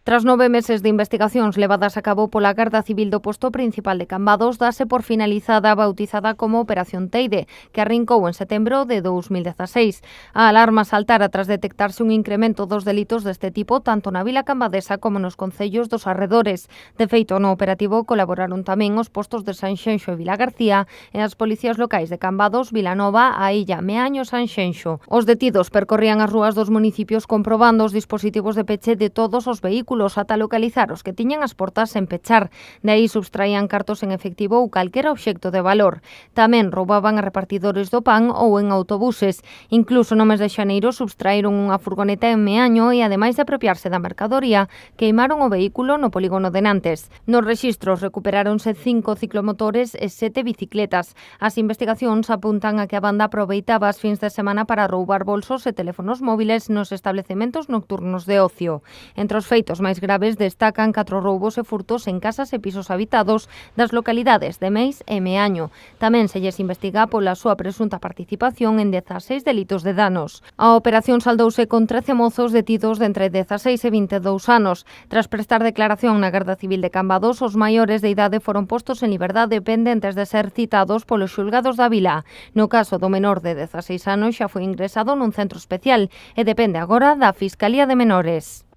Tras 9 meses de investigacións levadas a cabo pola Garda Civil do posto principal de Cambados, dase por finalizada a bautizada como Operación Teide, que arrincou en setembro de 2016. A alarma saltara tras detectarse un incremento dos delitos deste tipo tanto na vila cambadesa como nos concellos dos arredores. De feito, no operativo colaboraron tamén os postos de Sanxenxo e Vilagarcía e as policías locais de Cambados, Vilanova, A Illa, Meaño e Sanxenxo. Os detidos percorrían as rúas dos municipios comprobando os dispositivos de peche de todos os vehículos ata localizar os que tiñan as portas sen pechar. De aí subtraían cartos en efectivo ou calquera obxecto de valor. Tamén roubaban a repartidores do pan ou en autobuses. Incluso no mes de xaneiro subtraíron unha furgoneta en Meaño e, ademais de apropiarse da mercadoría, queimaron o vehículo no polígono de Nantes. Nos rexistros recuperáronse 5 ciclomotores e 7 bicicletas. As investigacións apuntan a que a banda aproveitaba as fins de semana para roubar bolsos e teléfonos móviles nos establecementos nocturnos de ocio. Entre os feitos máis graves destacan 4 roubos e furtos en casas e pisos habitados das localidades de Meis e Meaño. Tamén se lles investiga pola súa presunta participación en 16 delitos de danos. A operación saldouse con 13 mozos detidos de entre 16 e 22 anos. Tras prestar declaración na Garda Civil de Cambados, os maiores de idade foron postos en liberdade pendentes de ser citados polos xulgados da vila. No caso do menor de 16 anos xa foi ingresado nun centro especial e depende agora da Fiscalía de Menores.